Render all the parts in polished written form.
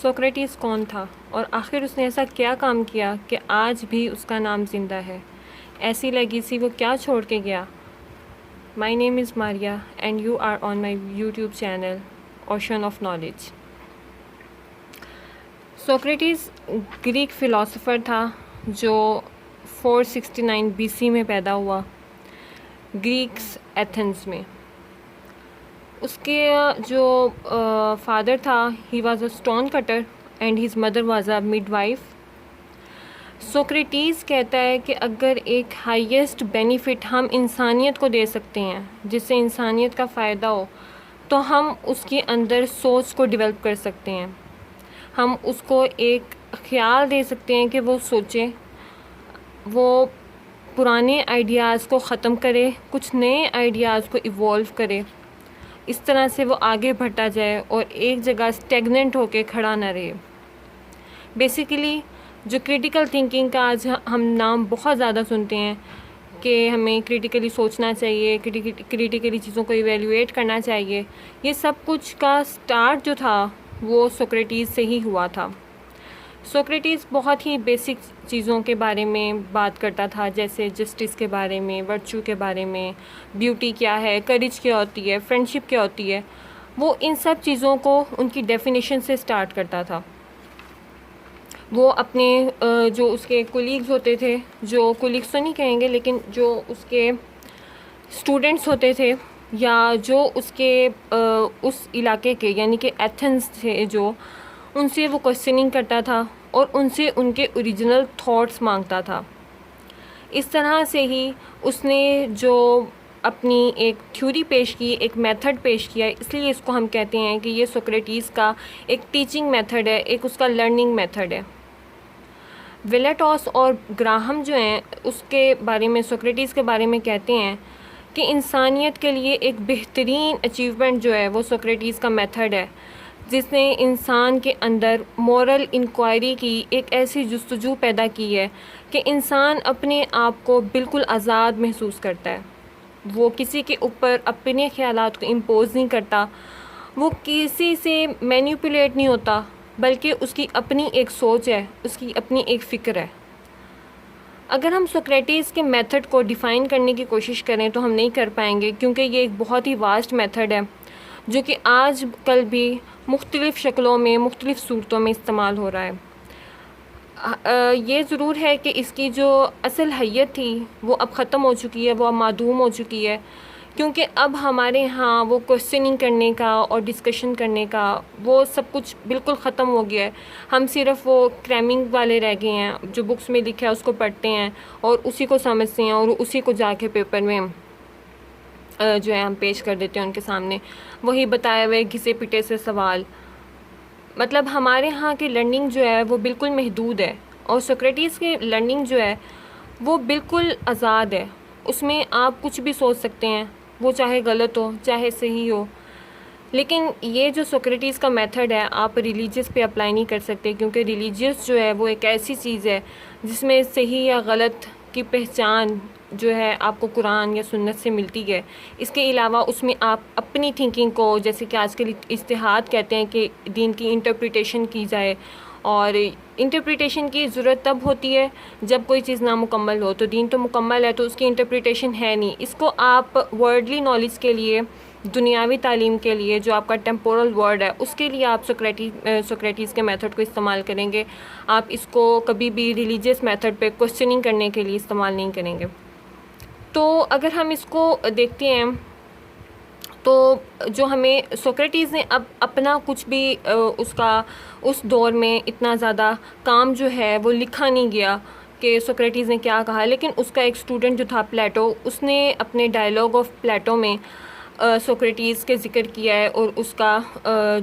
Socrates کون تھا اور آخر اس نے ایسا کیا کام کیا کہ آج بھی اس کا نام زندہ ہے؟ ایسی لیگیسی وہ کیا چھوڑ کے گیا؟ My name is Maria and you are on my YouTube channel ocean of knowledge. Socrates Greek philosopher تھا جو 469 BC میں پیدا ہوا گریکس ایتھنز میں۔ اس کے جو فادر تھا he was a stone cutter and his mother was a mid wife. Socrates کہتا ہے کہ اگر ایک ہائیسٹ بینیفٹ ہم انسانیت کو دے سکتے ہیں جس سے انسانیت کا فائدہ ہو تو ہم اس کے اندر سوچ کو ڈیولپ کر سکتے ہیں، ہم اس کو ایک خیال دے سکتے ہیں کہ وہ سوچے، وہ پرانے آئیڈیاز کو ختم کرے، کچھ نئے آئیڈیاز کو ایوالو کرے، اس طرح سے وہ آگے بڑھتا جائے اور ایک جگہ اسٹیگننٹ ہو کے کھڑا نہ رہے۔ بیسیکلی جو کریٹیکل تھنکنگ کا آج ہم نام بہت زیادہ سنتے ہیں کہ ہمیں کریٹیکلی سوچنا چاہیے، کریٹیکلی چیزوں کو ایویلیویٹ کرنا چاہیے، یہ سب کچھ کا سٹارٹ جو تھا وہ سوکریٹس سے ہی ہوا تھا۔ سوکریٹس بہت ہی بیسک چیزوں کے بارے میں بات کرتا تھا، جیسے جسٹس کے بارے میں، ورچو کے بارے میں، بیوٹی کیا ہے، کریج کیا ہوتی ہے، فرینڈشپ کیا ہوتی ہے، وہ ان سب چیزوں کو ان کی ڈیفینیشن سے سٹارٹ کرتا تھا۔ وہ اپنے جو اس کے کولیگز ہوتے تھے، جو کولیگز تو نہیں کہیں گے لیکن جو اس کے اسٹوڈنٹس ہوتے تھے یا جو اس کے اس علاقے کے یعنی کہ ایتھنز تھے، جو ان سے وہ کوسچننگ کرتا تھا اور ان سے ان کے اوریجنل تھاٹس مانگتا تھا۔ اس طرح سے ہی اس نے جو اپنی ایک تھیوری پیش کی، ایک میتھڈ پیش کیا، اس لیے اس کو ہم کہتے ہیں کہ یہ سوکریٹس کا ایک ٹیچنگ میتھڈ ہے، ایک اس کا لرننگ میتھڈ ہے۔ ویلیٹوس اور گراہم جو ہیں اس کے بارے میں، سوکریٹس کے بارے میں کہتے ہیں کہ انسانیت کے لیے ایک بہترین اچیومنٹ جو ہے وہ سوکریٹس کا میتھڈ ہے، جس نے انسان کے اندر مورل انکوائری کی ایک ایسی جستجو پیدا کی ہے کہ انسان اپنے آپ کو بالکل آزاد محسوس کرتا ہے۔ وہ کسی کے اوپر اپنے خیالات کو امپوز نہیں کرتا، وہ کسی سے مینیپولیٹ نہیں ہوتا، بلکہ اس کی اپنی ایک سوچ ہے، اس کی اپنی ایک فکر ہے۔ اگر ہم سوکریٹس کے میتھڈ کو ڈیفائن کرنے کی کوشش کریں تو ہم نہیں کر پائیں گے، کیونکہ یہ ایک بہت ہی واسٹ میتھڈ ہے جو کہ آج کل بھی مختلف شکلوں میں، مختلف صورتوں میں استعمال ہو رہا ہے۔ یہ ضرور ہے کہ اس کی جو اصل حیت تھی وہ اب ختم ہو چکی ہے، وہ اب معدوم ہو چکی ہے، کیونکہ اب ہمارے ہاں وہ کوسچننگ کرنے کا اور ڈسکشن کرنے کا وہ سب کچھ بالکل ختم ہو گیا ہے۔ ہم صرف وہ کریمنگ والے رہ گئے ہیں، جو بکس میں لکھا ہے اس کو پڑھتے ہیں اور اسی کو سمجھتے ہیں اور اسی کو جا کے پیپر میں جو ہے ہم پیش کر دیتے ہیں ان کے سامنے، وہی بتائے ہوئے گھسے پٹے سے سوال۔ مطلب ہمارے ہاں کی لرننگ جو ہے وہ بالکل محدود ہے، اور سوکریٹس کی لرننگ جو ہے وہ بالکل آزاد ہے۔ اس میں آپ کچھ بھی سوچ سکتے ہیں، وہ چاہے غلط ہو چاہے صحیح ہو۔ لیکن یہ جو سوکریٹس کا میتھڈ ہے آپ ریلیجیس پہ اپلائی نہیں کر سکتے، کیونکہ ریلیجیس جو ہے وہ ایک ایسی چیز ہے جس میں صحیح یا غلط کی پہچان جو ہے آپ کو قرآن یا سنت سے ملتی ہے۔ اس کے علاوہ اس میں آپ اپنی تھنکنگ کو، جیسے کہ آج کل اجتہاد کہتے ہیں کہ دین کی انٹرپریٹیشن کی جائے، اور انٹرپریٹیشن کی ضرورت تب ہوتی ہے جب کوئی چیز نامکمل ہو، تو دین تو مکمل ہے تو اس کی انٹرپریٹیشن ہے نہیں۔ اس کو آپ ورڈلی نالج کے لیے، دنیاوی تعلیم کے لیے، جو آپ کا ٹیمپورل ورڈ ہے اس کے لیے آپ سوکریٹس کے میتھڈ کو استعمال کریں گے۔ آپ اس کو کبھی بھی ریلیجیس میتھڈ پہ کوسچننگ کرنے کے لیے استعمال نہیں کریں گے۔ تو اگر ہم اس کو دیکھتے ہیں تو جو ہمیں سوکریٹس نے اب اپنا کچھ بھی اس دور میں اتنا زیادہ کام جو ہے وہ لکھا نہیں گیا کہ سوکریٹس نے کیا کہا، لیکن اس کا ایک اسٹوڈنٹ جو تھا پلیٹو، اس نے اپنے ڈائلاگ آف پلیٹو میں سوکریٹس کے ذکر کیا ہے اور اس کا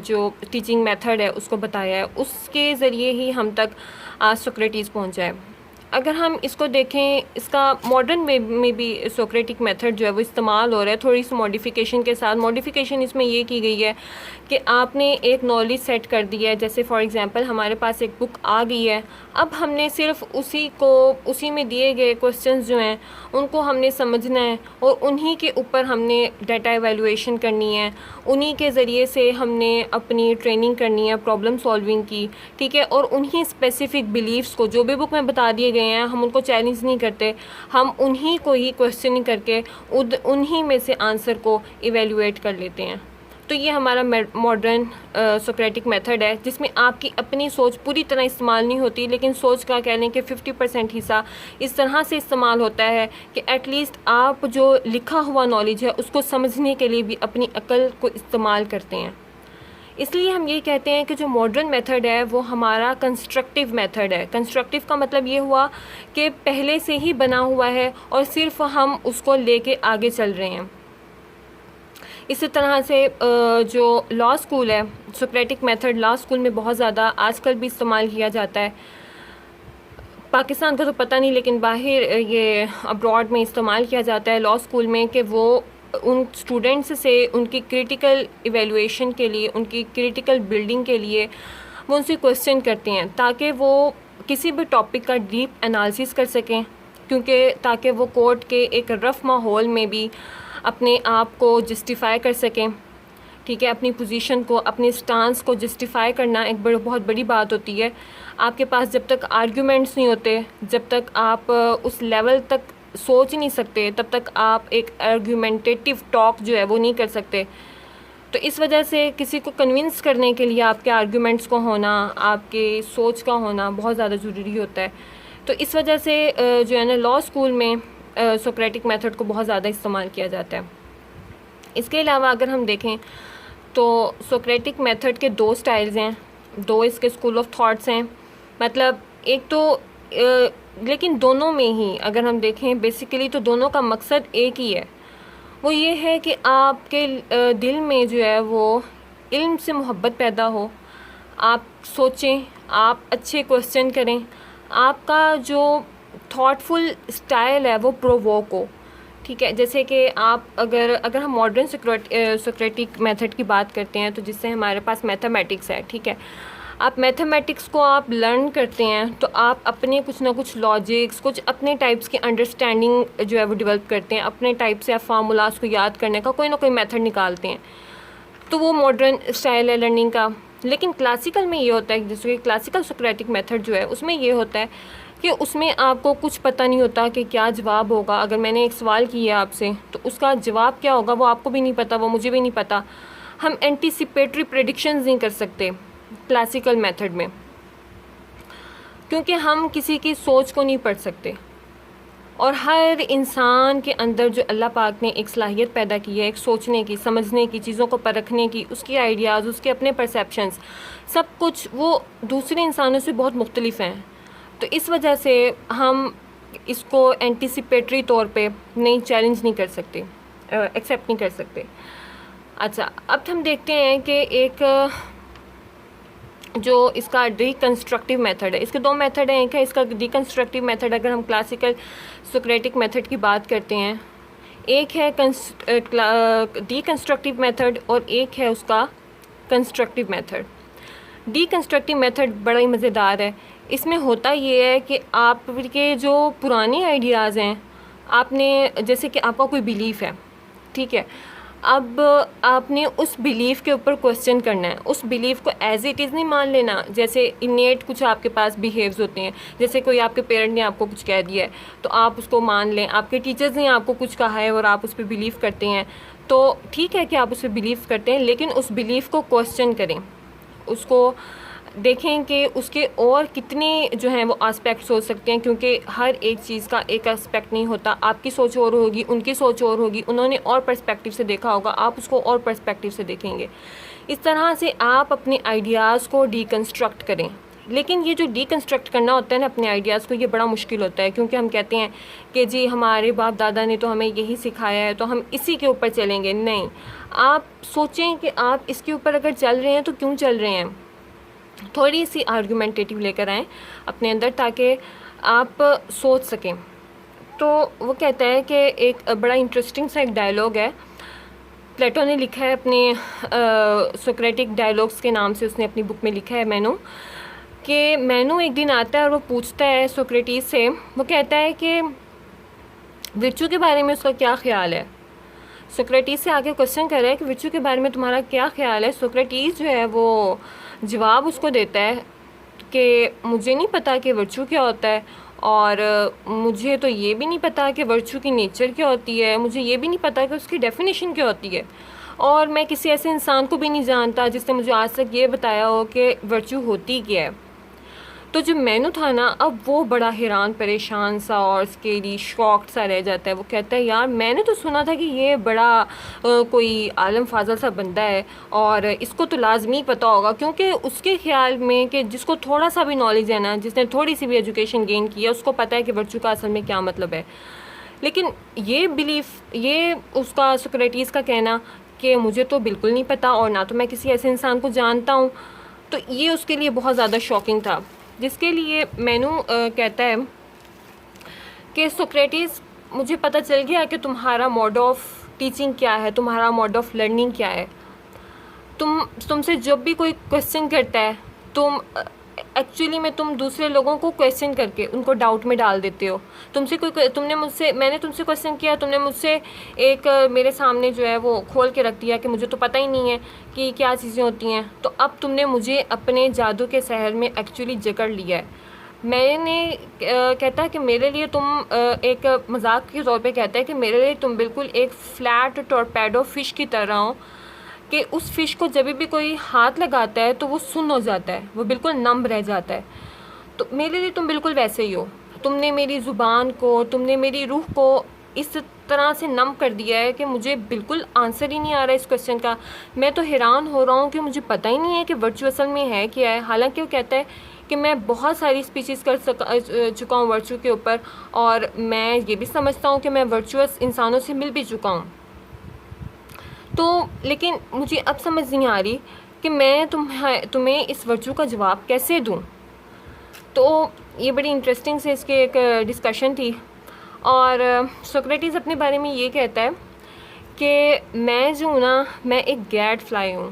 جو ٹیچنگ میتھڈ ہے اس کو بتایا ہے۔ اس کے ذریعے ہی ہم تک آج سوکریٹس پہنچا ہے۔ اگر ہم اس کو دیکھیں، اس کا ماڈرن میں بھی سوکریٹک میتھڈ جو ہے وہ استعمال ہو رہا ہے تھوڑی سی ماڈیفیکیشن کے ساتھ. ماڈیفیکیشن اس میں یہ کی گئی ہے کہ آپ نے ایک نالج سیٹ کر دی ہے. جیسے فار ایگزامپل ہمارے پاس ایک بک آ گئی ہے، اب ہم نے صرف اسی میں دیے گئے کوسچنز جو ہیں ان کو ہم نے سمجھنا ہے، اور انہی کے اوپر ہم نے ڈیٹا ایویلویشن کرنی ہے، انہی کے ذریعے سے ہم نے اپنی ٹریننگ کرنی ہے پرابلم سالونگ کی. ٹھیک ہے، اور انہی اسپیسیفک بلیفس کو جو بھی بک میں بتا دیے گئے ہیں ہم ان کو چیلنج نہیں کرتے، ہم انہی کو ہی کویسچن کر کے انہی میں سے آنسر کو ایویلویٹ کر لیتے ہیں. تو یہ ہمارا ماڈرن سوکریٹک میتھڈ ہے، جس میں آپ کی اپنی سوچ پوری طرح استعمال نہیں ہوتی، لیکن سوچ کا کہہ لیں کہ 50% حصہ اس طرح سے استعمال ہوتا ہے کہ ایٹ لیسٹ آپ جو لکھا ہوا نالج ہے اس کو سمجھنے کے لیے بھی اپنی عقل کو استعمال کرتے ہیں. اس لیے ہم یہ کہتے ہیں کہ جو ماڈرن میتھڈ ہے وہ ہمارا کنسٹرکٹیو میتھڈ ہے. کنسٹرکٹیو کا مطلب یہ ہوا کہ پہلے سے ہی بنا ہوا ہے اور صرف ہم اس کو لے کے آگے چل رہے ہیں. اسی طرح سے جو لاء اسکول ہے، سوکریٹک میتھڈ لاء اسکول میں بہت زیادہ آج کل بھی استعمال کیا جاتا ہے. پاکستان کا تو پتہ نہیں، لیکن باہر یہ ابراڈ میں استعمال کیا جاتا ہے لاء اسکول میں، کہ وہ ان اسٹوڈنٹس سے ان کی کریٹیکل ایویلویشن کے لیے، ان کی کریٹیکل بلڈنگ کے لیے وہ ان سے کویسچن کرتے ہیں تاکہ وہ کسی بھی ٹاپک کا ڈیپ انالیسس کر سکیں، کیونکہ تاکہ وہ کورٹ کے ایک رف ماحول میں بھی اپنے آپ کو جسٹیفائی کر سکیں. ٹھیک ہے، اپنی پوزیشن کو، اپنے سٹانس کو جسٹیفائی کرنا ایک بہت بڑی بات ہوتی ہے. آپ کے پاس جب تک آرگیومنٹس نہیں ہوتے، جب تک آپ اس لیول تک سوچ نہیں سکتے، تب تک آپ ایک آرگیومنٹیٹیو ٹاک جو ہے وہ نہیں کر سکتے. تو اس وجہ سے کسی کو کنونس کرنے کے لیے آپ کے آرگیومنٹس کو ہونا، آپ کے سوچ کا ہونا بہت زیادہ ضروری ہوتا ہے. تو اس وجہ سے جو ہے نا لاء اسکول میں سوکریٹک میتھڈ کو بہت زیادہ استعمال کیا جاتا ہے. اس کے علاوہ اگر ہم دیکھیں تو سوکریٹک میتھڈ کے 2 سٹائلز ہیں، 2 اس کے اسکول آف تھاٹس ہیں. مطلب ایک تو لیکن دونوں میں ہی اگر ہم دیکھیں بیسیکلی تو دونوں کا مقصد ایک ہی ہے. وہ یہ ہے کہ آپ کے دل میں جو ہے وہ علم سے محبت پیدا ہو، آپ سوچیں، آپ اچھے کویسچن کریں، آپ کا جو تھاٹ فل اسٹائل ہے وہ پروووک ہو. ٹھیک ہے، جیسے کہ آپ اگر ہم ماڈرن سوکریٹک میتھڈ کی بات کرتے ہیں تو جس سے ہمارے پاس میتھمیٹکس ہے. ٹھیک ہے، آپ میتھمیٹکس کو آپ لرن کرتے ہیں تو آپ اپنے کچھ نہ کچھ لاجکس، کچھ اپنے ٹائپس کی انڈرسٹینڈنگ جو ہے وہ ڈیولپ کرتے ہیں، اپنے ٹائپ سے آپ فارمولاز کو یاد کرنے کا کوئی نہ کوئی میتھڈ نکالتے ہیں. تو وہ ماڈرن اسٹائل ہے لرننگ کا. لیکن کلاسیکل میں یہ ہوتا ہے، جیسے کہ کلاسیکل سوکریٹک میتھڈ جو ہے اس میں یہ ہوتا ہے کہ اس میں آپ کو کچھ پتہ نہیں ہوتا کہ کیا جواب ہوگا. اگر میں نے ایک سوال کیا آپ سے تو اس کا جواب کیا ہوگا وہ آپ کو بھی نہیں پتہ، وہ مجھے بھی نہیں پتہ. ہم اینٹیسپیٹری پریڈکشنز نہیں کر سکتے کلاسیکل میتھڈ میں، کیونکہ ہم کسی کی سوچ کو نہیں پڑھ سکتے. اور ہر انسان کے اندر جو اللہ پاک نے ایک صلاحیت پیدا کی ہے، ایک سوچنے کی، سمجھنے کی، چیزوں کو پرکھنے کی، اس کی آئیڈیاز، اس کے اپنے پرسیپشنز، سب کچھ وہ دوسرے انسانوں سے بہت مختلف ہیں. تو اس وجہ سے ہم اس کو اینٹیسپیٹری طور پہ نہیں چیلنج نہیں کر سکتے، ایکسیپٹ نہیں کر سکتے. اچھا، اب ہم دیکھتے ہیں کہ ایک جو اس کا ڈیکنسٹرکٹیو میتھڈ ہے. اس کے 2 میتھڈ ہیں. ایک ہے اس کا ڈیکنسٹرکٹیو میتھڈ اگر ہم کلاسیکل سوکریٹک میتھڈ کی بات کرتے ہیں، ایک ہے ڈیکنسٹرکٹیو میتھڈ اور ایک ہے اس کا کنسٹرکٹیو میتھڈ. ڈیکنسٹرکٹیو میتھڈ بڑا ہی مزیدار ہے. اس میں ہوتا یہ ہے کہ آپ کے جو پرانے آئیڈیاز ہیں، آپ نے جیسے کہ آپ کا کوئی بیلیف ہے، ٹھیک ہے، اب آپ نے اس بیلیف کے اوپر کویسچن کرنا ہے. اس بیلیف کو ایز اٹ از نہیں مان لینا. جیسے انیٹ کچھ آپ کے پاس بیہیوز ہوتے ہیں، جیسے کوئی آپ کے پیرنٹ نے آپ کو کچھ کہہ دیا ہے تو آپ اس کو مان لیں. آپ کے ٹیچرز نے آپ کو کچھ کہا ہے اور آپ اس پہ بیلیف کرتے ہیں، تو ٹھیک ہے کہ آپ اس پہ بیلیف کرتے ہیں، لیکن اس بیلیف کو کویسچن کریں، اس کو دیکھیں کہ اس کے اور کتنے جو ہیں وہ آسپیکٹس ہو سکتے ہیں، کیونکہ ہر ایک چیز کا ایک آسپیکٹ نہیں ہوتا. آپ کی سوچ اور ہوگی، ان کی سوچ اور ہوگی، انہوں نے اور پرسپیکٹیو سے دیکھا ہوگا، آپ اس کو اور پرسپیکٹیو سے دیکھیں گے. اس طرح سے آپ اپنے آئیڈیاز کو ڈیکنسٹرکٹ کریں. لیکن یہ جو ڈیکنسٹرکٹ کرنا ہوتا ہے نا اپنے آئیڈیاز کو، یہ بڑا مشکل ہوتا ہے، کیونکہ ہم کہتے ہیں کہ جی ہمارے باپ دادا نے تو ہمیں یہی سکھایا ہے تو ہم اسی کے اوپر چلیں گے. نہیں، آپ سوچیں کہ آپ اس کے اوپر اگر چل رہے ہیں تو کیوں چل رہے ہیں. تھوڑی سی آرگومنٹیٹیو لے کر آئیں اپنے اندر، تاکہ آپ سوچ سکیں. تو وہ کہتا ہے کہ ایک بڑا انٹرسٹنگ سا ایک ڈائلاگ ہے، پلیٹو نے لکھا ہے اپنے سوکریٹک ڈائلاگس کے نام سے، اس نے اپنی بک میں لکھا ہے مینو، کہ مینو ایک دن آتا ہے اور وہ پوچھتا ہے سوکریٹیز سے، وہ کہتا ہے کہ ورچو کے بارے میں اس کا کیا خیال ہے. سوکریٹیز سے آگے کوشچن کر رہا ہے کہ ورچو کے بارے میں تمہارا کیا خیال ہے. سوکریٹیز جو ہے وہ جواب اس کو دیتا ہے کہ مجھے نہیں پتا کہ ورچو کیا ہوتا ہے، اور مجھے تو یہ بھی نہیں پتا کہ ورچو کی نیچر کیا ہوتی ہے، مجھے یہ بھی نہیں پتا کہ اس کی ڈیفینیشن کیا ہوتی ہے، اور میں کسی ایسے انسان کو بھی نہیں جانتا جس نے مجھے آج تک یہ بتایا ہو کہ ورچو ہوتی کیا ہے. تو جو مینو تھا نا، اب وہ بڑا حیران پریشان سا اور اس کے لیے شاکڈ سا رہ جاتا ہے. وہ کہتا ہے یار میں نے تو سنا تھا کہ یہ بڑا کوئی عالم فاضل سا بندہ ہے اور اس کو تو لازمی پتہ ہوگا، کیونکہ اس کے خیال میں کہ جس کو تھوڑا سا بھی نالج ہے نا، جس نے تھوڑی سی بھی ایجوکیشن گین کی ہے، اس کو پتہ ہے کہ ورچو کا اصل میں کیا مطلب ہے. لیکن یہ بلیف، یہ اس کا سوکریٹیز کا کہنا کہ مجھے تو بالکل نہیں پتہ اور نہ تو میں کسی ایسے انسان کو جانتا ہوں، تو یہ اس کے لیے بہت زیادہ شاکنگ تھا. جس کے لیے مینو کہتا ہے کہ سوکریٹیز مجھے پتہ چل گیا کہ تمہارا موڈ آف ٹیچنگ کیا ہے، تمہارا موڈ آف لرننگ کیا ہے. تم سے جب بھی کوئی کویسچن کرتا ہے، تم ایکچولی میں تم دوسرے لوگوں کو کویسچن کر کے ان کو ڈاؤٹ میں ڈال دیتے ہو. میں نے تم سے کویسچن کیا، تم نے مجھ سے ایک میرے سامنے جو ہے وہ کھول کے رکھ دیا کہ مجھے تو پتہ ہی نہیں ہے کہ کیا چیزیں ہوتی ہیں، تو اب تم نے مجھے اپنے جادو کے سحر میں ایکچولی جکڑ لیا ہے. میں نے کہتا ہے کہ میرے لیے تم ایک مذاق کے طور پہ کہتا ہے کہ میرے لیے تم بالکل ایک فلیٹ ٹورپیڈو فش کی طرح ہو، کہ اس فش کو جب بھی کوئی ہاتھ لگاتا ہے تو وہ سن ہو جاتا ہے، وہ بالکل نم رہ جاتا ہے. تو میرے لیے تم بالکل ویسے ہی ہو. تم نے میری زبان کو، تم نے میری روح کو اس طرح سے نم کر دیا ہے کہ مجھے بالکل آنسر ہی نہیں آ رہا اس کویسچن کا. میں تو حیران ہو رہا ہوں کہ مجھے پتہ ہی نہیں ہے کہ ورچو اصل میں ہے کیا ہے. حالانکہ وہ کہتا ہے کہ میں بہت ساری اسپیچیز کر چکا ہوں ورچو کے اوپر، اور میں یہ بھی سمجھتا ہوں کہ میں ورچوئس انسانوں سے مل بھی چکا ہوں. تو لیکن مجھے اب سمجھ نہیں آ رہی کہ میں تمہیں اس ورچو کا جواب کیسے دوں. تو یہ بڑی انٹرسٹنگ سے اس کے ایک ڈسکشن تھی. اور سوکریٹیز اپنے بارے میں یہ کہتا ہے کہ میں جو ہوں نا، میں ایک گیٹ فلائی ہوں.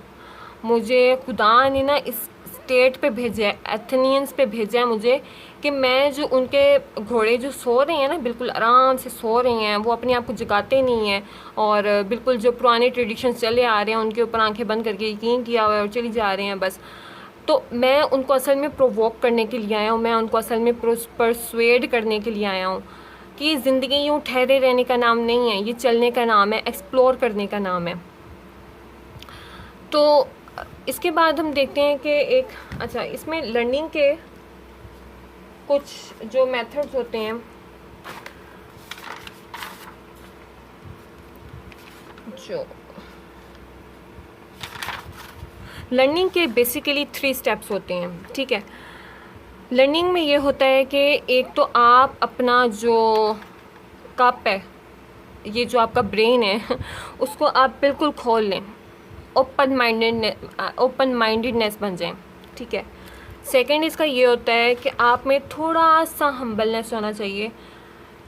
مجھے خدا نے نا اس اسٹیٹ پہ بھیجا ہے، ایتھنینس پہ بھیجا ہے مجھے، کہ میں جو ان کے گھوڑے جو سو رہے ہیں نا، بالکل آرام سے سو رہے ہیں، وہ اپنے آپ کو جگاتے نہیں ہیں، اور بالکل جو پرانے ٹریڈیشنز چلے آ رہے ہیں ان کے اوپر آنکھیں بند کر کے یقین کیا ہوا ہے اور چلی جا رہے ہیں بس. تو میں ان کو اصل میں پرووک کرنے کے لیے آیا ہوں، میں ان کو اصل میں پرسویڈ کرنے کے لیے آیا ہوں کہ زندگی یوں ٹھہرے رہنے کا نام نہیں ہے، یہ چلنے کا نام ہے، ایکسپلور کرنے کا نام ہے. تو اس کے بعد ہم دیکھتے ہیں کہ اس میں لرننگ کے کچھ جو میتھڈز ہوتے ہیں، جو لرننگ کے بیسیکلی 3 اسٹیپس ہوتے ہیں. ٹھیک ہے، لرننگ میں یہ ہوتا ہے کہ ایک تو آپ اپنا جو کپ ہے، یہ جو آپ کا برین ہے، اس کو آپ بالکل کھول لیں، اوپن مائنڈڈنیس بن جائیں. ٹھیک ہے. سیکنڈ اس کا یہ ہوتا ہے کہ آپ میں تھوڑا سا ہمبلنس ہونا چاہیے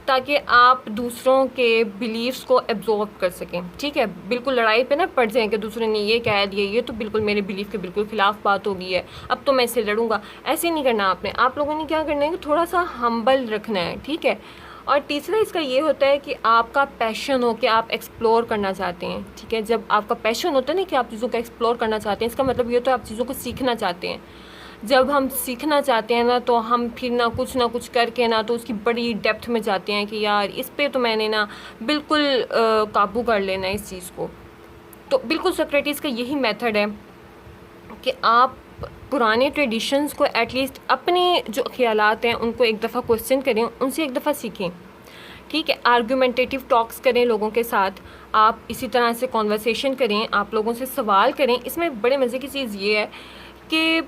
تاکہ آپ دوسروں کے بلیفس کو ایبزورب کر سکیں. ٹھیک ہے، بالکل لڑائی پہ نہ پڑ جائیں کہ دوسرے نے یہ کہہ دیا، یہ تو بالکل میرے بلیف کے بالکل خلاف بات ہو گئی ہے، اب تو میں اس سے لڑوں گا. ایسے نہیں کرنا آپ لوگوں نے کیا کرنا ہے کہ تھوڑا سا ہمبل رکھنا ہے. ٹھیک ہے. اور تیسرا اس کا یہ ہوتا ہے کہ آپ کا پیشن ہو کہ آپ ایکسپلور کرنا چاہتے ہیں. ٹھیک ہے، جب آپ کا پیشن ہوتا ہے نا کہ آپ چیزوں کو ایکسپلور کرنا چاہتے ہیں، اس کا مطلب یہ تو آپ چیزوں کو سیکھنا چاہتے ہیں. جب ہم سیکھنا چاہتے ہیں نا، تو ہم پھر نہ کچھ کر کے نا تو اس کی بڑی ڈیپتھ میں جاتے ہیں کہ یار اس پہ تو میں نے نا بالکل قابو کر لینا ہے اس چیز کو. تو بالکل سوکریٹیز کا یہی میتھڈ ہے کہ آپ پرانے ٹریڈیشنز کو ایٹ لیسٹ اپنے جو خیالات ہیں ان کو ایک دفعہ کویسچن کریں، ان سے ایک دفعہ سیکھیں. ٹھیک ہے. آرگومنٹیٹیو ٹاکس کریں لوگوں کے ساتھ، آپ اسی طرح سے کنورسیشن کریں، آپ لوگوں سے سوال کریں. اس میں بڑے مزے کی چیز یہ ہے کہ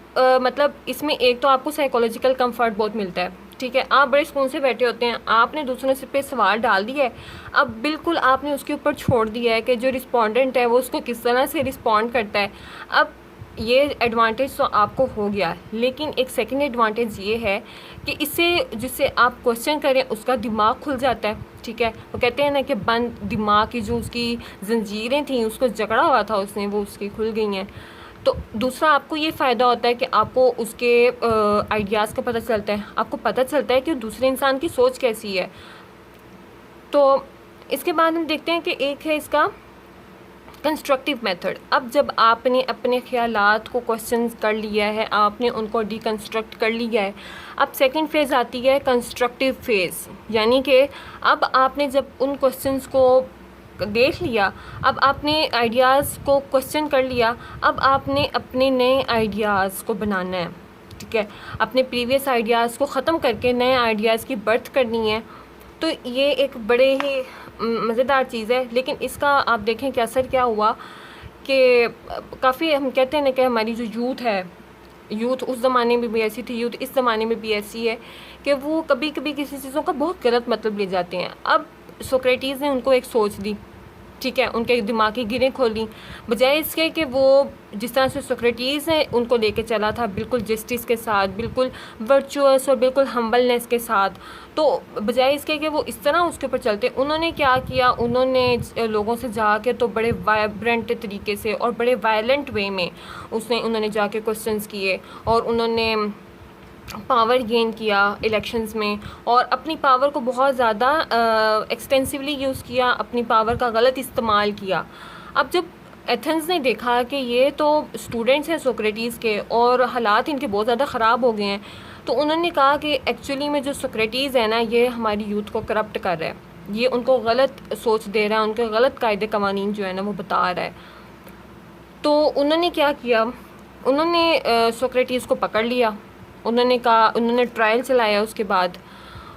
مطلب اس میں ایک تو آپ کو سائیکولوجیکل کمفرٹ بہت ملتا ہے. ٹھیک ہے، آپ بڑے سکون سے بیٹھے ہوتے ہیں، آپ نے دوسروں سے پہ سوال ڈال دیا ہے، اب بالکل آپ نے اس کے اوپر چھوڑ دیا ہے کہ جو رسپونڈنٹ ہے وہ اس کو کس طرح سے رسپونڈ کرتا ہے. اب یہ ایڈوانٹیج تو آپ کو ہو گیا، لیکن ایک سیکنڈ ایڈوانٹیج یہ ہے کہ اس سے جس سے آپ کوشچن کریں اس کا دماغ کھل جاتا ہے. ٹھیک ہے، وہ کہتے ہیں نا کہ بند دماغ کی جو اس کی زنجیریں تھیں، اس کو جکڑا ہوا تھا اس نے، وہ اس کی کھل گئی ہیں. تو دوسرا آپ کو یہ فائدہ ہوتا ہے کہ آپ کو اس کے آئیڈیاز کا پتہ چلتا ہے، آپ کو پتہ چلتا ہے کہ دوسرے انسان کی سوچ کیسی ہے. تو اس کے بعد ہم دیکھتے ہیں کہ ایک ہے اس کا کنسٹرکٹیو میتھڈ. اب جب آپ نے اپنے خیالات کو کوشچنز کر لیا ہے، آپ نے ان کو ڈیکنسٹرکٹ کر لیا ہے، اب سیکنڈ فیز آتی ہے کنسٹرکٹیو فیز. یعنی کہ اب آپ نے جب ان کوشچنز کو دیکھ لیا، اب آپ نے آئیڈیاز کو کوشچن کر لیا، اب آپ نے اپنے نئے آئیڈیاز کو بنانا ہے. ٹھیک ہے، اپنے پریویس آئیڈیاز کو ختم کر کے نئے آئیڈیاز کی برتھ کرنی ہے. تو یہ ایک بڑے ہی مزیدار چیز ہے. لیکن اس کا آپ دیکھیں کہ اثر کیا ہوا کہ کافی ہم کہتے ہیں نا کہ ہماری جو یوتھ اس زمانے میں بھی ایسی تھی، یوتھ اس زمانے میں بھی ایسی ہے کہ وہ کبھی کبھی کسی چیزوں کا بہت غلط مطلب لے جاتے ہیں. اب سوکریٹیز نے ان کو ایک سوچ دی. ٹھیک ہے، ان کے دماغی گریں کھولی، بجائے اس کے کہ وہ جس طرح سے سوکریٹیز نے ان کو لے کے چلا تھا، بالکل جسٹس کے ساتھ، بالکل ورچوئس اور بالکل ہمبلنس کے ساتھ. تو بجائے اس کے کہ وہ اس طرح اس کے اوپر چلتے، انہوں نے کیا کیا، انہوں نے لوگوں سے جا کے تو بڑے وائبرنٹ طریقے سے اور بڑے وائلنٹ وے میں انہوں نے جا کے کوسچنز کیے، اور انہوں نے پاور گین کیا الیکشنز میں، اور اپنی پاور کو بہت زیادہ ایکسٹینسولی یوز کیا، اپنی پاور کا غلط استعمال کیا. اب جب ایتھنز نے دیکھا کہ یہ تو اسٹوڈنٹس ہیں سوکریٹیز کے اور حالات ان کے بہت زیادہ خراب ہو گئے ہیں، تو انہوں نے کہا کہ ایکچولی میں جو سوکریٹیز ہے نا، یہ ہماری یوتھ کو کرپٹ کر رہا ہے، یہ ان کو غلط سوچ دے رہا ہے، ان کے غلط قاعدے قوانین جو ہے نا وہ بتا رہا ہے. تو انہوں نے کیا کیا، انہوں نے سوکریٹیز کو پکڑ لیا. انہوں نے ٹرائل چلایا اس کے بعد،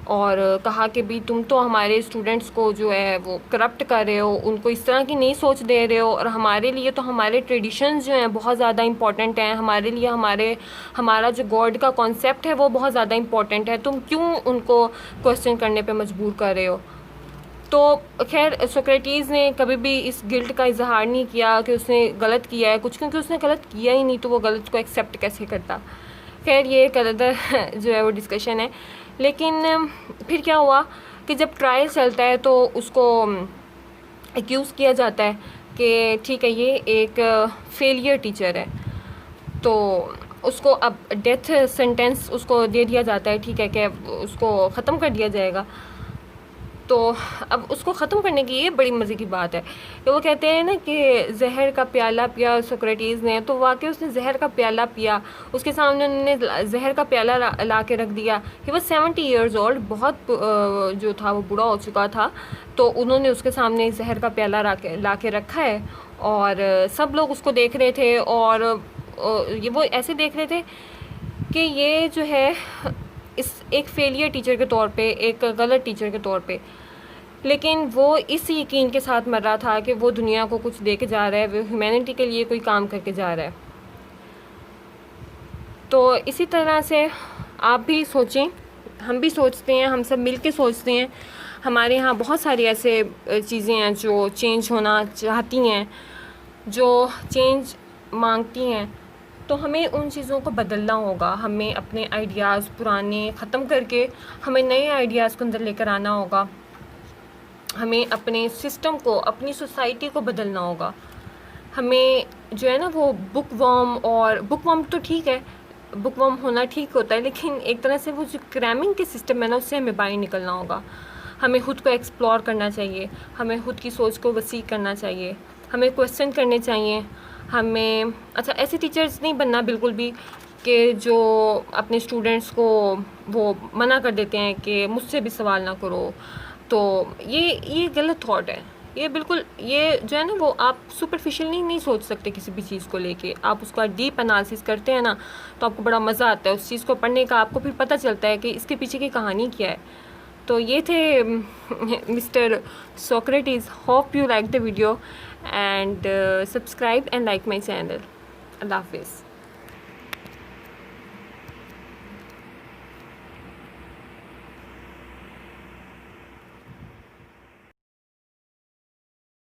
اور کہا کہ بھی تم تو ہمارے اسٹوڈنٹس کو جو ہے وہ کرپٹ کر رہے ہو، ان کو اس طرح کی نئی سوچ دے رہے ہو، اور ہمارے لیے تو ہمارے ٹریڈیشنز جو ہیں بہت زیادہ امپورٹنٹ ہیں، ہمارے لیے ہمارا جو گاڈ کا کانسیپٹ ہے وہ بہت زیادہ امپورٹنٹ ہے، تم کیوں ان کو کویسچن کرنے پہ مجبور کر رہے ہو. تو خیر سوکریٹیز نے کبھی بھی اس گلٹ کا اظہار نہیں کیا کہ اس نے غلط کیا ہے کچھ، کیونکہ اس نے غلط کیا ہی نہیں، تو وہ غلط کو ایکسیپٹ کیسے کرتا. خیر یہ ایک ادر جو ہے وہ ڈسکشن ہے. لیکن پھر کیا ہوا کہ جب ٹرائل چلتا ہے تو اس کو ایکیوز کیا جاتا ہے کہ ٹھیک ہے یہ ایک فیلئر ٹیچر ہے، تو اس کو اب ڈیتھ سینٹینس اس کو دے دیا جاتا ہے. ٹھیک ہے کہ اس کو ختم کر دیا جائے گا. تو اب اس کو ختم کرنے کی یہ بڑی مزے کی بات ہے کہ وہ کہتے ہیں نا کہ زہر کا پیالہ پیا سوکریٹیز نے، تو واقعی اس نے زہر کا پیالہ پیا، اس کے سامنے انہوں نے زہر کا پیالہ لا کے رکھ دیا. کہ وہ 70 ایئرز اولڈ، بہت جو تھا وہ بوڑھا ہو چکا تھا، تو انہوں نے اس کے سامنے زہر کا پیالہ لا کے رکھا ہے، اور سب لوگ اس کو دیکھ رہے تھے، اور وہ ایسے دیکھ رہے تھے کہ یہ جو ہے اس ایک فیلئر ٹیچر کے طور پہ، ایک غلط ٹیچر کے طور پہ، لیکن وہ اس یقین کے ساتھ مر رہا تھا کہ وہ دنیا کو کچھ دے کے جا رہا ہے، وہ ہیومینٹی کے لیے کوئی کام کر کے جا رہا ہے. تو اسی طرح سے آپ بھی سوچیں، ہم بھی سوچتے ہیں، ہم سب مل کے سوچتے ہیں. ہمارے ہاں بہت ساری ایسے چیزیں ہیں جو چینج ہونا چاہتی ہیں، جو چینج مانگتی ہیں، تو ہمیں ان چیزوں کو بدلنا ہوگا. ہمیں اپنے آئیڈیاز پرانے ختم کر کے ہمیں نئے آئیڈیاز کو اندر لے کر آنا ہوگا. ہمیں اپنے سسٹم کو، اپنی سوسائٹی کو بدلنا ہوگا. ہمیں جو ہے نا وہ بک وارم تو ٹھیک ہے، بک وارم ہونا ٹھیک ہوتا ہے، لیکن ایک طرح سے وہ جو کریمنگ کے سسٹم ہے نا، اس سے ہمیں باہر نکلنا ہوگا. ہمیں خود کو ایکسپلور کرنا چاہیے، ہمیں خود کی سوچ کو وسیع کرنا چاہیے، ہمیں کویسچن کرنے چاہیے. ہمیں ایسے ٹیچرز نہیں بننا بالکل بھی کہ جو اپنے اسٹوڈنٹس کو وہ منع کر دیتے ہیں کہ مجھ سے بھی سوال نہ کرو. تو یہ غلط تھاٹ ہے. یہ بالکل، یہ جو ہے نا وہ آپ سپرفیشلی نہیں سوچ سکتے کسی بھی چیز کو لے کے. آپ اس کا ڈیپ انالیسس کرتے ہیں نا تو آپ کو بڑا مزہ آتا ہے اس چیز کو پڑھنے کا. آپ کو پھر پتہ چلتا ہے کہ اس کے پیچھے کی کہانی کیا ہے. تو یہ تھے mister Socrates. Hope you like the video and subscribe and like my channel. اللہ حافظ.